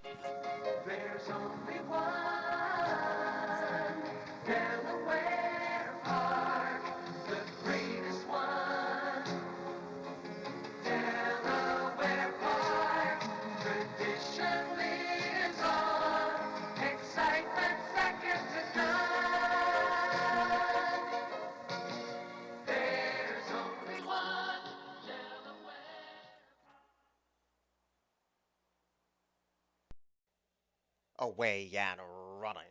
There's only one Delaware Park, the greatest one. Delaware Park, tradition lives on, excitement second to none. There's only one Delaware. Away and running.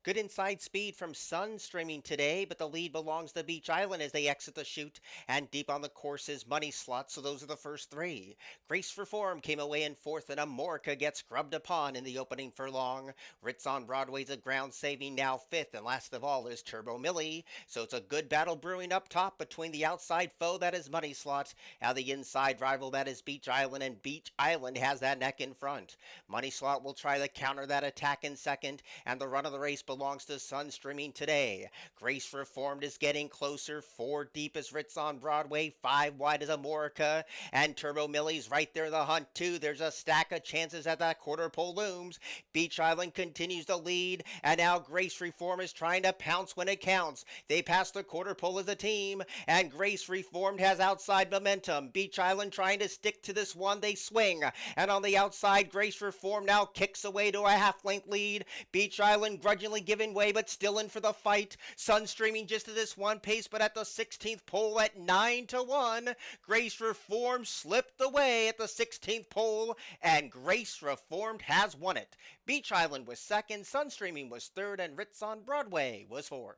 Good inside speed from Sun streaming today, but the lead belongs to Beach Island as they exit the chute, and deep on the course is Money Slot, so those are the first three. Grace for Form came away in fourth, and Amorica gets scrubbed upon in the opening furlong. Ritz on Broadway's a ground saving now fifth, and last of all is Turbo Millie. So it's a good battle brewing up top between the outside foe that is Money Slot and the inside rival that is Beach Island, and Beach Island has that neck in front. Money Slot will try to counter that attack in second, and the run of the race belongs to Sun streaming today. Grace Reformed is getting closer. Four deep is Ritz on Broadway. Five wide is Amorica. And Turbo Millie's right there in the hunt too. There's a stack of chances at that quarter pole looms. Beach Island continues to lead. And now Grace Reform is trying to pounce when it counts. They pass the quarter pole as a team. And Grace Reformed has outside momentum. Beach Island trying to stick to this one. They swing. And on the outside, Grace Reform now kicks away to a half-length lead. Beach Island grudgingly giving way, but still in for the fight. Sun streaming just at this one pace, but at the 16th pole at 9-1. Grace Reformed slipped away at the 16th pole, and Grace Reformed has won it. Beach Island was second, Sun streaming was third, and Ritz on Broadway was fourth.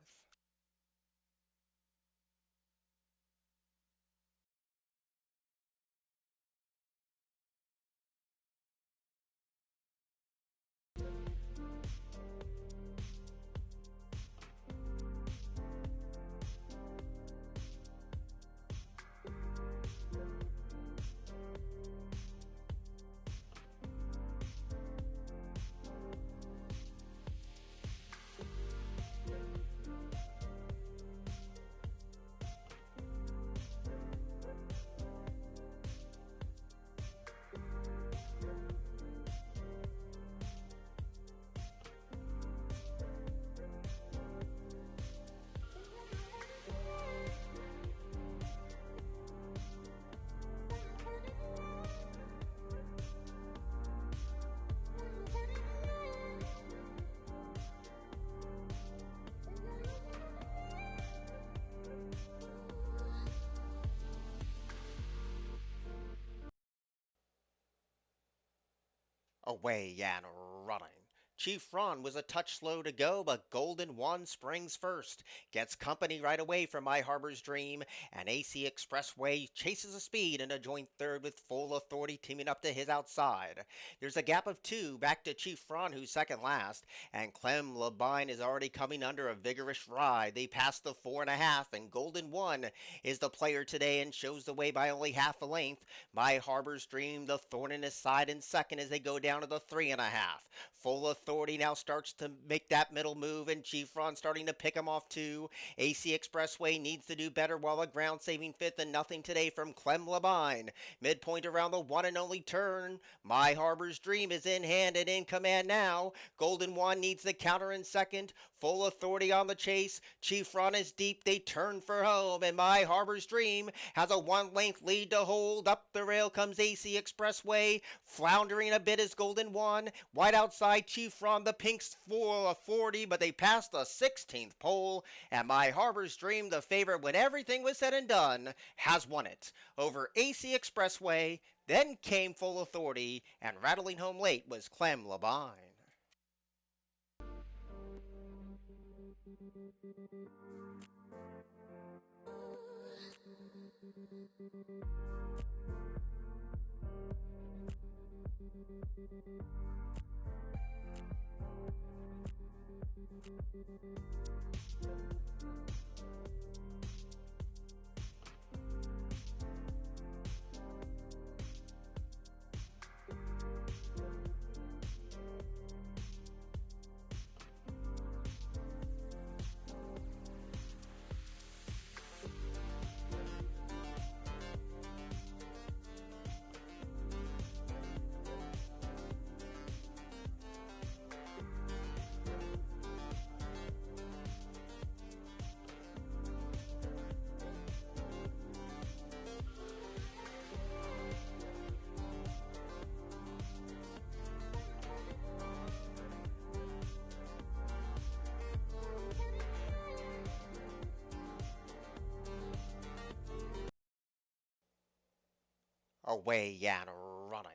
Away and running. Chief Ron was a touch slow to go, but Golden One springs first. Gets company right away from My Harbor's Dream, and AC Expressway chases a speed in a joint third with Full Authority teaming up to his outside. There's a gap of two back to Chief Ron, who's second last, and Clem Labine is already coming under a vigorous ride. They pass the 4.5, and Golden One is the player today and shows the way by only half a length. My Harbor's Dream, the thorn in his side in second as they go down to the 3.5. Full Authority now starts to make that middle move, and Chief Ron starting to pick him off too. AC Expressway needs to do better, while a ground saving fifth, and nothing today from Clem Labine. Midpoint around the one and only turn. My Harbor's Dream is in hand and in command now. Golden One needs the counter in second. Full Authority on the chase. Chief Ron is deep. They turn for home, and My Harbor's Dream has a one-length lead to hold. Up the rail comes AC Expressway. Floundering a bit is Golden One. Wide outside, Chief Ron, the pinks for a 40, but they passed the 16th pole, and My Harbor's Dream, the favorite when everything was said and done, has won it. Over AC Expressway, then came Full Authority, and rattling home late was Clem Labine. Away and running.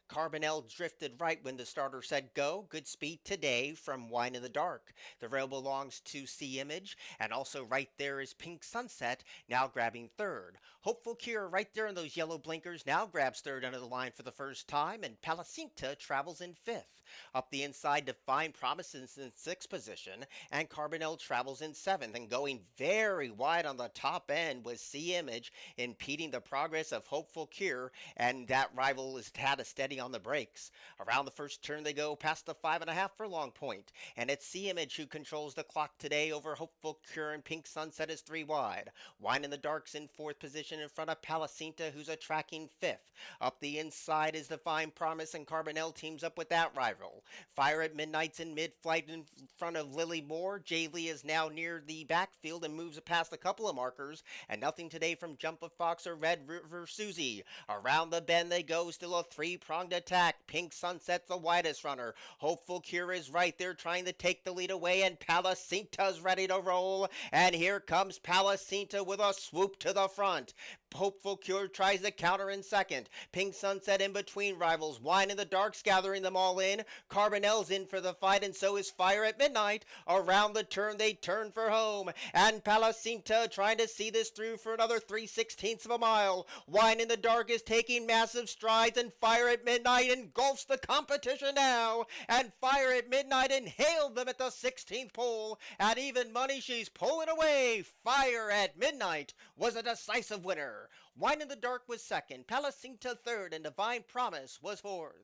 Carbonell drifted right when the starter said go. Good speed today from Wine in the Dark. The rail belongs to Sea Image, and also right there is Pink Sunset, now grabbing third. Hopeful Cure right there in those yellow blinkers now grabs third under the line for the first time, and Palacinta travels in fifth. Up the inside, Divine Promise is in sixth position, and Carbonell travels in seventh, and going very wide on the top end was Sea Image, impeding the progress of Hopeful Cure, and that rival has had a steady on the brakes. Around the first turn they go past the 5.5 furlong point, and it's Sea Image who controls the clock today over Hopeful Cure, and Pink Sunset is three wide. Wine in the Dark's in fourth position in front of Palacinta, who's a tracking fifth. Up the inside is Divine Promise, and Carbonell teams up with that rival. Fire at Midnight's in mid-flight in front of Lily Moore. Jay Lee is now near the backfield and moves past a couple of markers, and nothing today from Jump of Fox or Red River Susie. Around the bend they go, still a three-pronged attack. Pink Sunset's the widest runner. Hopeful Cure is right there trying to take the lead away, and Palacinta's ready to roll. And here comes Palacinta with a swoop to the front. Hopeful Cure tries to counter in second. Pink Sunset in between rivals. Wine in the Dark's gathering them all in. Carbonell's in for the fight, and so is Fire at Midnight. Around the turn they turn for home, and Palacinta trying to see this through for another 3/16 of a mile. Wine in the Dark is taking massive strides, and Fire at Midnight engulfs the competition now. And Fire at Midnight inhaled them at the 16th pole. At even money, she's pulling away. Fire at Midnight was a decisive winner. Wine in the Dark was second, Palacinta third, and Divine Promise was fourth.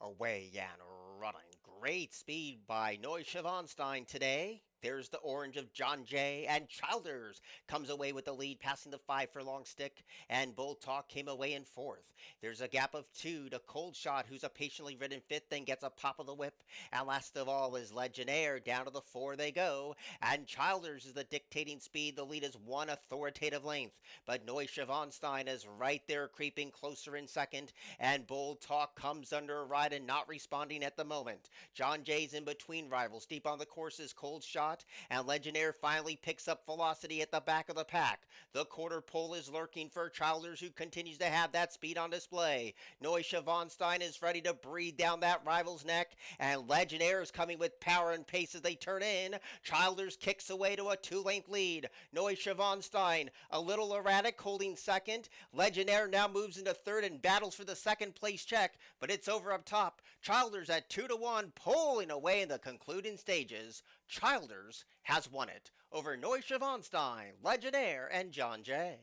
Away and running. Great speed by Neuschwanstein today. There's the orange of John Jay, and Childers comes away with the lead, passing the 5 furlong stick, and Bull Talk came away in fourth. There's a gap of 2 to Cold Shot, who's a patiently ridden fifth, then gets a pop of the whip, and last of all is Legendaire. Down to the 4 they go, and Childers is the dictating speed. The lead is one authoritative length, but Neuschwanstein is right there creeping closer in second, and Bull Talk comes under a ride and not responding at the moment. John Jay's in between rivals. Deep on the course is Cold Shot, spot, and Legendaire finally picks up velocity at the back of the pack. The quarter pole is lurking for Childers, who continues to have that speed on display. Neusche von Stein is ready to breathe down that rival's neck, and Legendaire is coming with power and pace as they turn in. Childers kicks away to a 2-length lead. Neusche von Stein a little erratic, holding second. Legendaire now moves into third and battles for the second place check, but it's over up top. Childers at 2-1, pulling away in the concluding stages. Childers has won it over Neusche von Stein, Legendaire, and John Jay.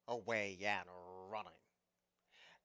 Away and running.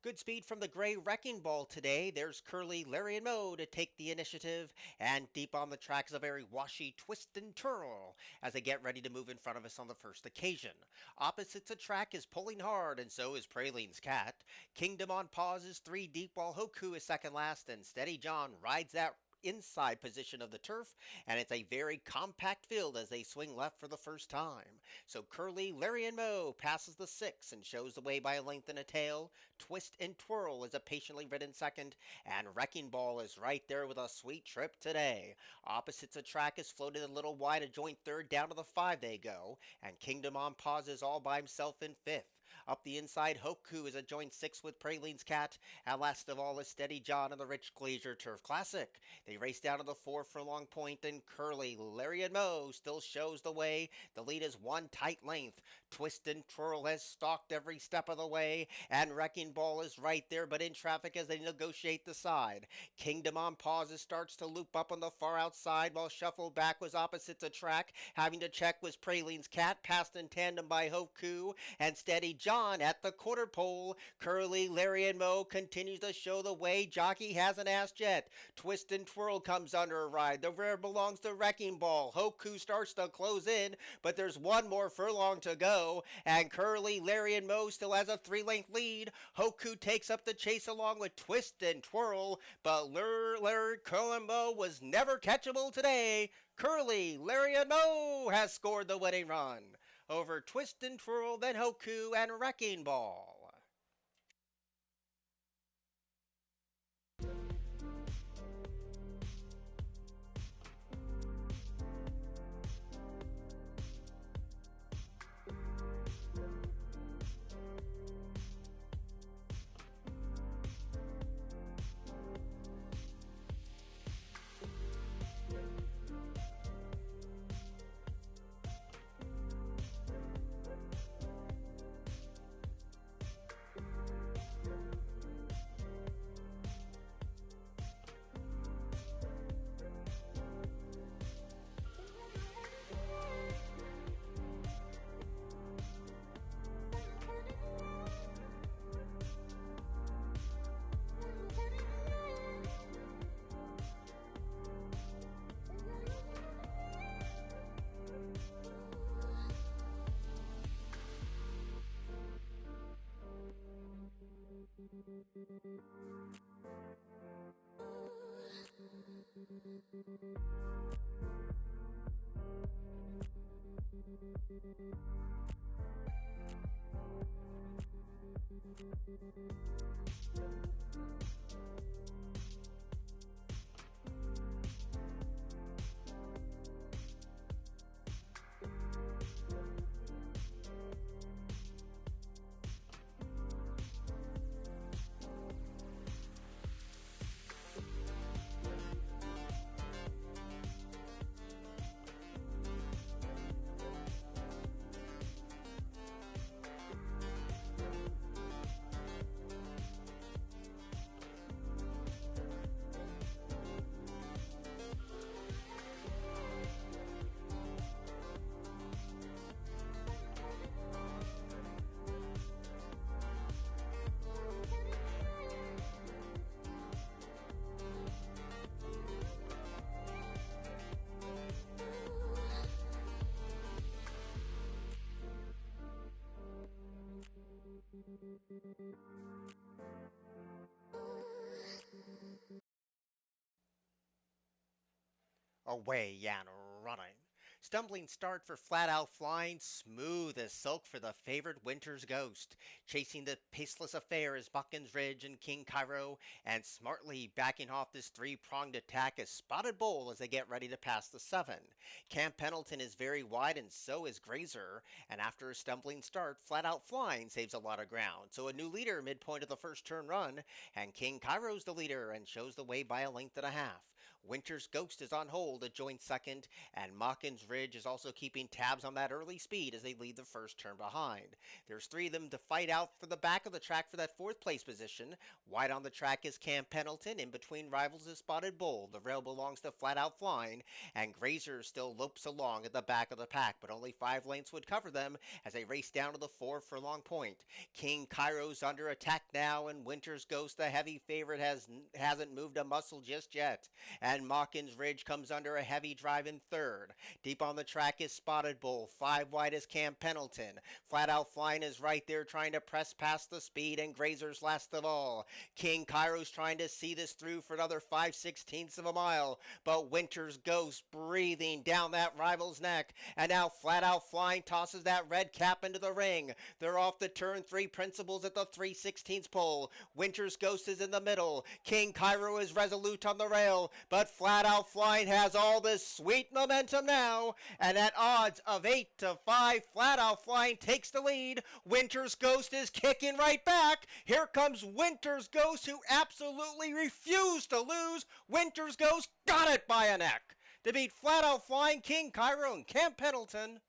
Good speed from the gray wrecking ball today. There's Curly, Larry, and Moe to take the initiative. And deep on the track is a very washy twist and twirl as they get ready to move in front of us on the first occasion. Opposite the track is pulling hard, and so is Praline's Cat. Kingdom on pause is 3 deep, while Hoku is second last, and Steady John rides that inside position of the turf, and it's a very compact field as they swing left for the first time. So Curly, Larry, and Moe passes the 6 and shows the way by a length and a tail. Twist and Twirl is a patiently ridden second, and Wrecking Ball is right there with a sweet trip today. Opposites the track is floated a little wide, a joint third, down to the 5 they go, and Kingdom on pause is all by himself in 5th. Up the inside, Hoku is a joint 6 with Praline's Cat, and last of all is Steady John in the Rich Glacier Turf Classic. They race down to the 4 for Long Point, and Curly, Larry, and Moe still shows the way. The lead is one tight length. Twist and Twirl has stalked every step of the way, and Wrecking Ball is right there but in traffic as they negotiate the side. Kingdom on pause starts to loop up on the far outside, while Shuffle Back was opposite the track. Having to check was Praline's Cat, passed in tandem by Hoku, and Steady John at the quarter pole. Curly, Larry, and Moe continues to show the way. Jockey hasn't asked yet. Twist and Twirl comes under a ride. The rear belongs to Wrecking Ball. Hoku starts to close in, but there's one more furlong to go, and Curly, Larry, and Moe still has a 3-length lead. Hoku takes up the chase along with Twist and Twirl, but Larry, Clem, was never catchable today. Curly, Larry, and Moe has scored the winning run over Twist and Twirl, then Hoku, and Wrecking Ball. Away and running. Stumbling start for flat out flying, smooth as silk for the favored winter's ghost. Chasing the paceless affair is Buckin's Ridge and King Cairo, and smartly backing off this three-pronged attack is Spotted Bull as they get ready to pass the 7. Camp Pendleton is very wide and so is Grazer, and after a stumbling start, flat out flying saves a lot of ground. So a new leader midpoint of the first turn run, and King Cairo's the leader and shows the way by a length and a half. Winter's Ghost is on hold, a joint second, and Mockin's Ridge is also keeping tabs on that early speed as they lead the first turn behind. There's three of them to fight out for the back of the track for that fourth place position. Wide on the track is Camp Pendleton. In between rivals is Spotted Bull. The rail belongs to Flat Out Flying, and Grazer still lopes along at the back of the pack, but only 5 lengths would cover them as they race down to the 4 furlong point. King Cairo's under attack now, and Winter's Ghost, the heavy favorite, hasn't moved a muscle just yet. And Mockin's Ridge comes under a heavy drive in third. Deep on the track is Spotted Bull. 5 wide is Camp Pendleton. Flat Out Flying is right there trying to press past the speed, and Grazer's last of all. King Cairo's trying to see this through for another 5/16 of a mile, but Winter's Ghost breathing down that rival's neck, and now Flat Out Flying tosses that red cap into the ring. They're off the turn 3 principles at the 3/16 pole. Winter's Ghost is in the middle. King Cairo is resolute on the rail, but Flat Out Flying has all this sweet momentum now, and at odds of 8-5, Flat Out Flying takes the lead. Winter's Ghost is kicking right back. Here comes Winter's Ghost, who absolutely refused to lose. Winter's Ghost got it by a neck to beat Flat Out Flying, King Cairo, and Camp Pendleton.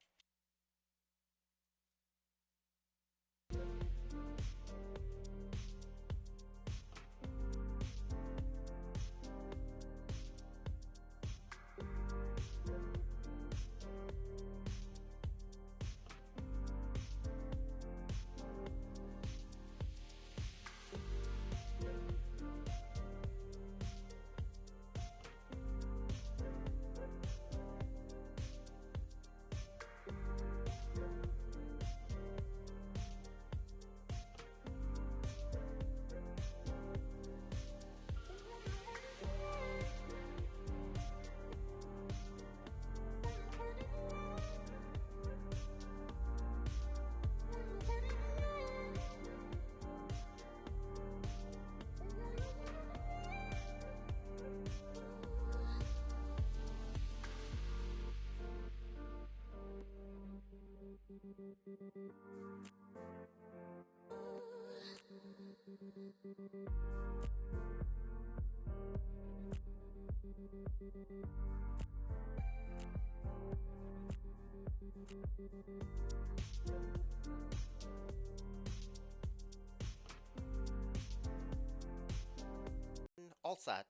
All set.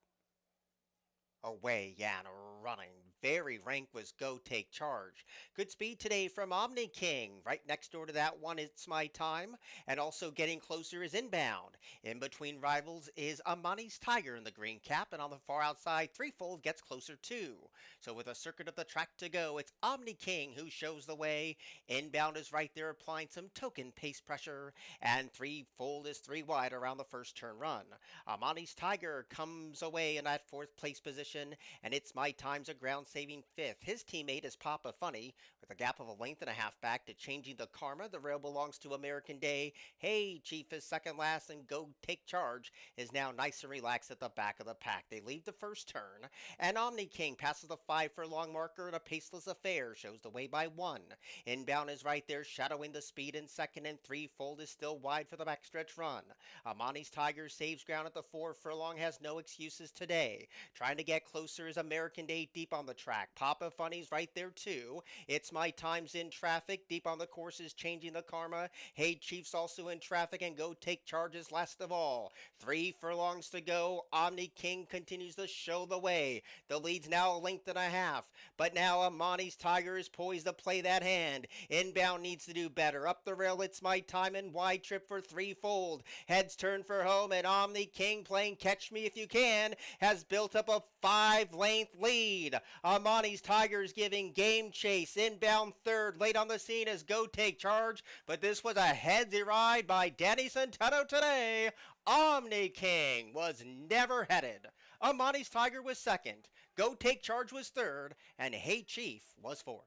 Away and running. Very rank was Go Take Charge. Good speed today from Omni King. Right next door to that one, It's My Time. And also getting closer is Inbound. In between rivals is Amani's Tiger in the green cap. And on the far outside, Threefold gets closer too. So with a circuit of the track to go, it's Omni King who shows the way. Inbound is right there applying some token pace pressure. And Threefold is 3 wide around the first turn run. Amani's Tiger comes away in that 4th place position. And It's My Time's a ground saving fifth. His teammate is Papa Funny with a gap of a length and a half back to Changing the Karma. The rail belongs to American Day. Hey, Chief is second last and Go Take Charge is now nice and relaxed at the back of the pack. They leave the first turn, and Omni King passes the 5 furlong marker, and a paceless affair shows the way by 1. Inbound is right there, shadowing the speed in second, and threefold is still wide for the backstretch run. Amani's Tiger saves ground at the 4 furlong, has no excuses today. Trying to get closer is American Day deep on the track. Papa Funny's right there too. It's My Time's in traffic. Deep on the course is Changing the Karma. Hey Chief's also in traffic, and Go Take Charges last of all. 3 furlongs to go. Omni King continues to show the way. The lead's now a length and a half, but now Amani's Tiger is poised to play that hand. Inbound needs to do better. Up the rail, It's My Time, and wide trip for threefold. Heads turn for home, and Omni King, playing Catch Me If You Can, has built up a 5-length lead. Amani's Tigers giving game chase. Inbound third. Late on the scene is Go Take Charge, but this was a headsy ride by Danny Centeno today. Omni King was never headed. Amani's Tiger was second. Go Take Charge was third, and Hey Chief was fourth.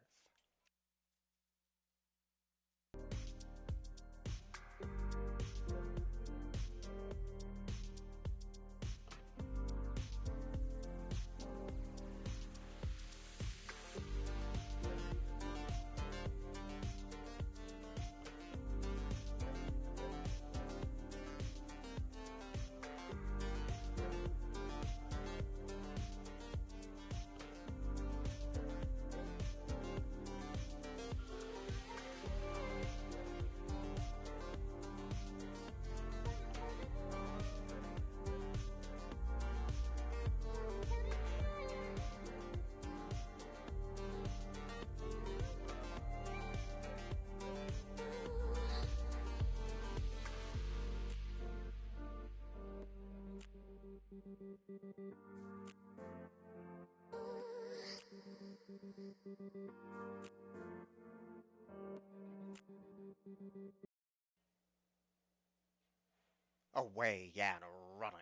Away and running.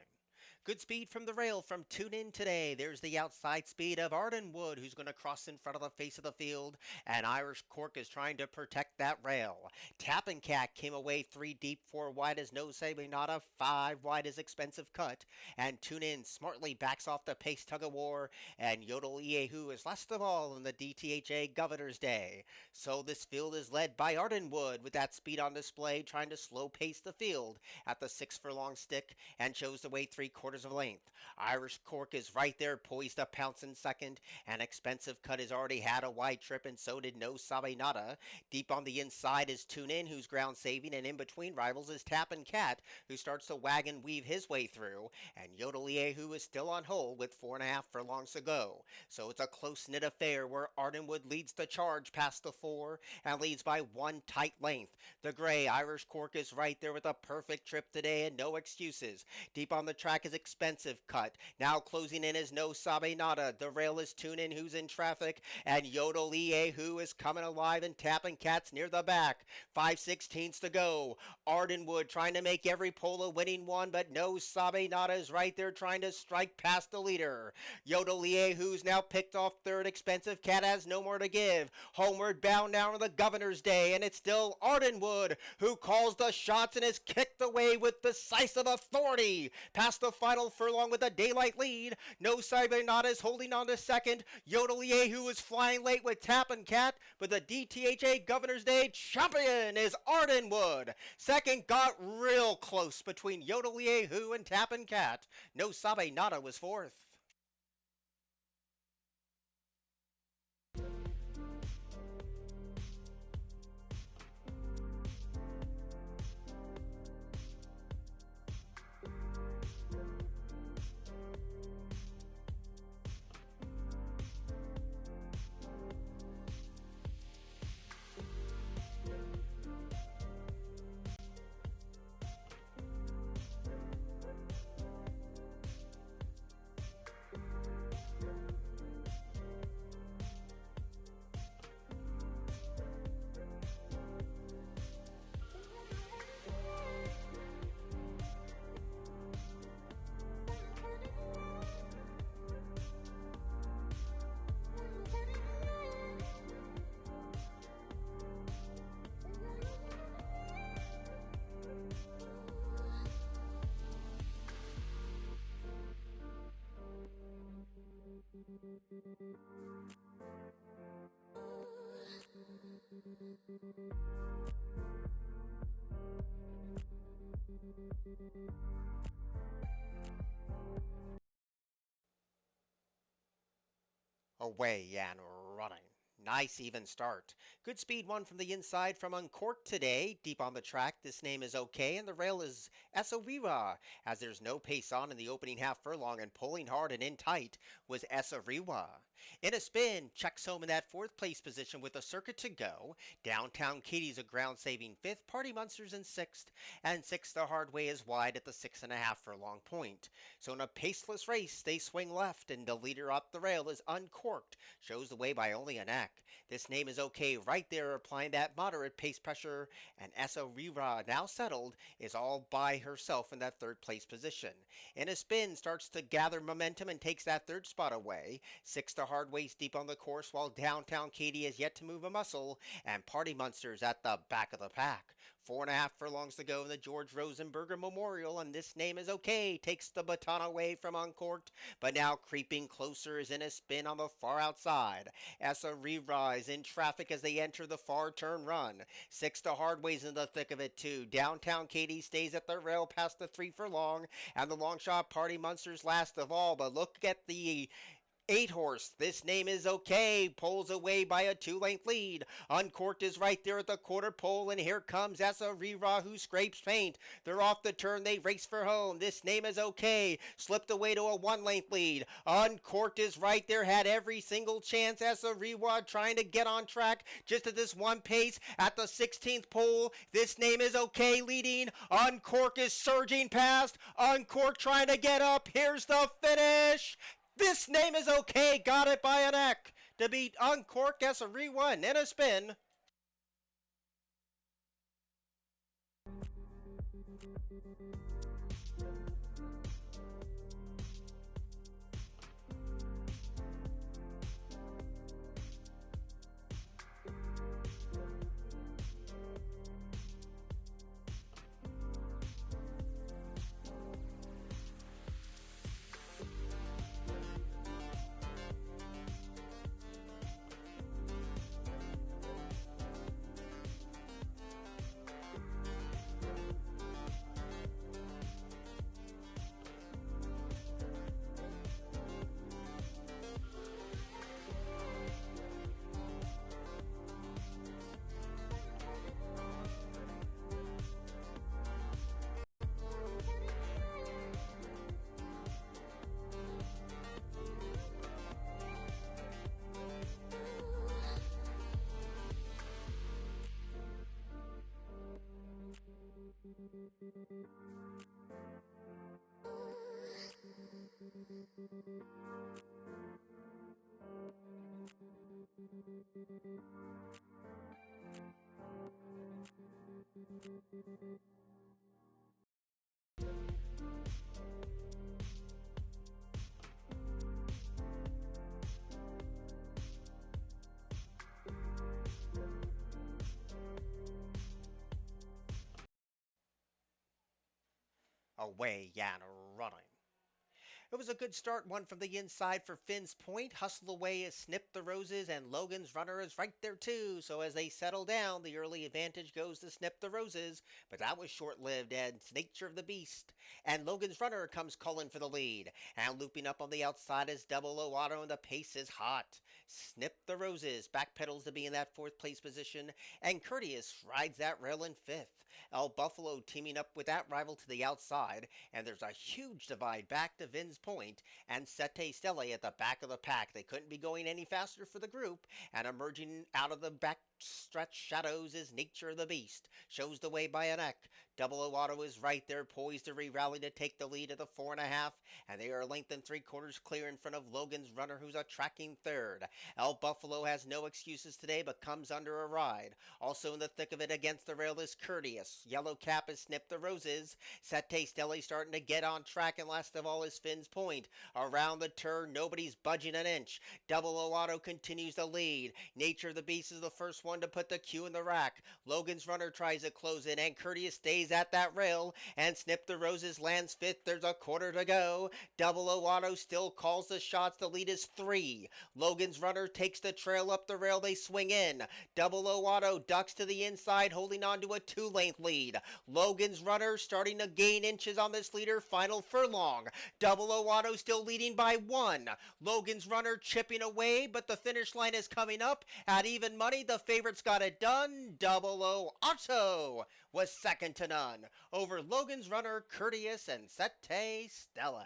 Good speed from the rail from Tune In today. There's the outside speed of Ardenwood, who's going to cross in front of the face of the field, and Irish Cork is trying to protect that rail. Tappin' Cat came away 3 deep, 4 wide as No Saving Nada, 5 wide as Expensive Cut, and Tune In smartly backs off the pace tug of war, and Yodel Yehu is last of all in the DTHA Governor's Day. So this field is led by Ardenwood with that speed on display, trying to slow pace the field at the 6 furlong stick, and shows the way 3/4 of length. Irish Cork is right there, poised to pounce in second, and Expensive Cut has already had a wide trip, and so did No Sabe Nada. Deep on the inside is Tune In, who's ground saving, and in between rivals is Tappin' Cat, who starts to wag and weave his way through, and Yodel Yehu is still on hold with 4.5 furlongs to go. So it's a close-knit affair where Ardenwood leads the charge past the 4 and leads by 1 tight length. The gray Irish Cork is right there with a perfect trip today and no excuses. Deep on the track is Expensive Cut. Now closing in is No Sabe Nada. The rail is Tune In, who's in traffic, and Yodel Yehu is coming alive, and Tappin' Cat's near the back. 5/16 to go. Ardenwood trying to make every pole a winning one, but No Sabe Nada is right there trying to strike past the leader. Yodel Yehu's now picked off third. Expensive Cat has no more to give. Homeward bound now on the Governor's Day, and it's still Ardenwood who calls the shots and is kicked away with decisive authority. Past the final furlong with a daylight lead. No Sabe Nada is holding on to second. Yodel Yehu is flying late with Tappin' Cat, but the DTHA Governor's Day champion is Ardenwood. Second got real close between Yodel Yehu and Tappin' Cat. No Sabe Nada was fourth. Away and running. Nice even start. Good speed one from the inside from Uncorked today. Deep on the track, this name is okay, and the rail is Esariwa. As there's no pace on in the opening half furlong and pulling hard and in tight was Esariwa. In a spin, checks home in that fourth place position with a circuit to go. Downtown Katie's a ground saving fifth, Party Monsters in sixth, and sixth the hard way is wide at the 6.5 furlong point. So in a paceless race, they swing left, and the leader up the rail is Uncorked, shows the way by only a neck. This name is okay right there, applying that moderate pace pressure, and Essa Rira, now settled, is all by herself in that third place position. In a spin, starts to gather momentum and takes that third spot away. Six to hard ways deep on the course, while Downtown Katie has yet to move a muscle, and Party Monsters at the back of the pack. 4.5 furlongs to go in the George Rosenberger Memorial, and this name is okay. Takes the baton away from Uncorked, but now creeping closer is in a spin on the far outside. Essa Re-Rise in traffic as they enter the far turn run. Six to Hardways in the thick of it too. Downtown Katie stays at the rail past the 3 furlong, and the long shot Party Monsters last of all, but look at the 8-horse, this name is okay, pulls away by a 2-length lead. Uncorked is right there at the quarter pole, and here comes Essa Rira who scrapes paint. They're off the turn, they race for home. This name is okay, slipped away to a 1-length lead. Uncorked is right there, had every single chance. Essa Rira trying to get on track just at this one pace at the 16th pole. This name is okay, leading. Uncorked is surging past. Uncorked trying to get up. Here's the finish. This name is okay, got it by a neck to beat Uncorked as a re-one in a spin. Away and running. It was a good start, one from the inside for Finn's Point. Hustle away as Snip the Roses, and Logan's Runner is right there too. So as they settle down, the early advantage goes to Snip the Roses, but that was short-lived, and it's nature of the beast. And Logan's Runner comes calling for the lead, and looping up on the outside is Double O Auto, and the pace is hot. Snip the Roses backpedals to be in that fourth place position, and Courteous rides that rail in fifth. El Buffalo teaming up with that rival to the outside, and there's a huge divide back to Vin's Point, and Sette Stelle at the back of the pack. They couldn't be going any faster for the group, and emerging out of the back stretch shadows is Nature of the Beast. Shows the way by a neck. Double O Auto is right there, poised to re-rally to take the lead at the 4.5, and they are a length and 3/4 clear in front of Logan's Runner, who's a tracking third. El Buffalo has no excuses today, but comes under a ride. Also in the thick of it against the rail is Courteous. Yellow Cap is Snip the Roses. Sette Stelle starting to get on track, and last of all is Finn's Logan's Point. Around the turn, nobody's budging an inch. Double O Auto continues to lead. Nature of the Beast is the first one to put the cue in the rack. Logan's Runner tries to close in, and Courteous stays at that rail. And Snip the Roses lands fifth. There's a quarter to go. Double O Auto still calls the shots. The lead is 3. Logan's Runner takes the trail up the rail. They swing in. Double O Auto ducks to the inside, holding on to a 2-length lead. Logan's Runner starting to gain inches on this leader. Final furlong. Double O Auto still leading by 1. Logan's Runner chipping away, but the finish line is coming up. At even money, the favorites got it done. Double O Auto was second to none over Logan's Runner, Courteous, and Sette Stelle.